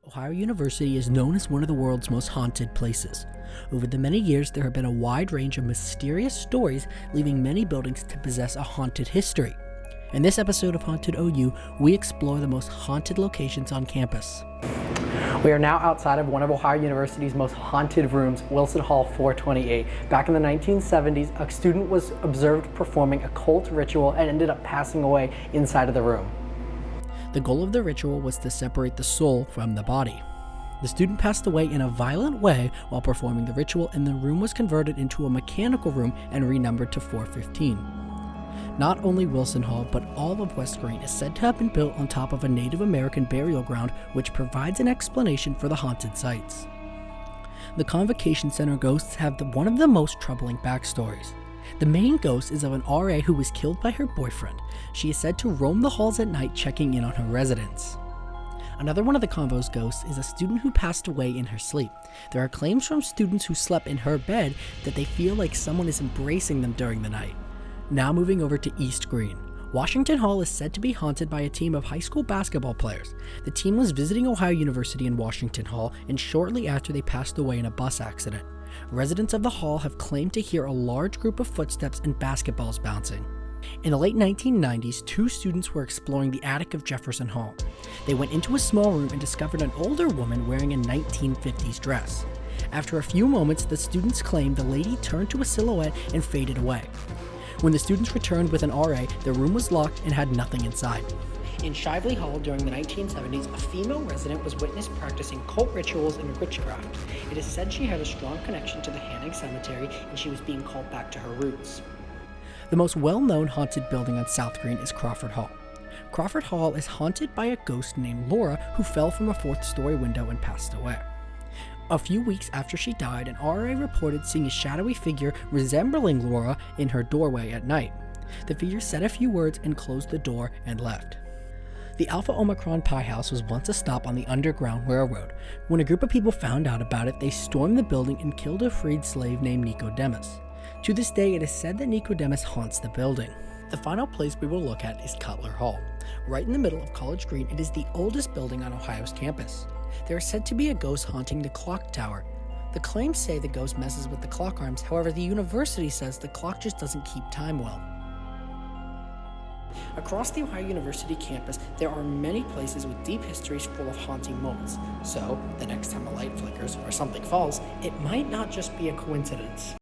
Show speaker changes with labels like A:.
A: Ohio University is known as one of the world's most haunted places. Over the many years, there have been a wide range of mysterious stories, leaving many buildings to possess a haunted history. In this episode of Haunted OU, we explore the most haunted locations on campus. We are now outside of one of Ohio University's most haunted rooms, Wilson Hall 428. Back in the 1970s, a student was observed performing a cult ritual and ended up passing away inside of the room. The goal of the ritual was to separate the soul from the body. The student passed away in a violent way while performing the ritual, and the room was converted into a mechanical room and renumbered to 415. Not only Wilson Hall, but all of West Green is said to have been built on top of a Native American burial ground, which provides an explanation for the haunted sites. The Convocation Center ghosts have one of the most troubling backstories. The main ghost is of an RA who was killed by her boyfriend. She is said to roam the halls at night, checking in on her residents. Another one of the Convo's ghosts is a student who passed away in her sleep. There are claims from students who slept in her bed that they feel like someone is embracing them during the night. Now moving over to East Green. Washington Hall is said to be haunted by a team of high school basketball players. The team was visiting Ohio University in Washington Hall, and shortly after they passed away in a bus accident. Residents of the hall have claimed to hear a large group of footsteps and basketballs bouncing. In the late 1990s, two students were exploring the attic of Jefferson Hall. They went into a small room and discovered an older woman wearing a 1950s dress. After a few moments, the students claimed the lady turned to a silhouette and faded away. When the students returned with an RA, the room was locked and had nothing inside. In Shively Hall during the 1970s, a female resident was witnessed practicing cult rituals and witchcraft. It is said she had a strong connection to the Hannig Cemetery, and she was being called back to her roots. The most well-known haunted building on South Green is Crawford Hall. Crawford Hall is haunted by a ghost named Laura who fell from a fourth-story window and passed away. A few weeks after she died, an RA reported seeing a shadowy figure resembling Laura in her doorway at night. The figure said a few words and closed the door and left. The Alpha Omicron Pi House was once a stop on the Underground Railroad. When a group of people found out about it, they stormed the building and killed a freed slave named Nicodemus. To this day, it is said that Nicodemus haunts the building. The final place we will look at is Cutler Hall. Right in the middle of College Green, it is the oldest building on Ohio's campus. There is said to be a ghost haunting the clock tower. The claims say the ghost messes with the clock arms, however, the university says the clock just doesn't keep time well. Across the Ohio University campus, there are many places with deep histories full of haunting moments. So, the next time a light flickers or something falls, it might not just be a coincidence.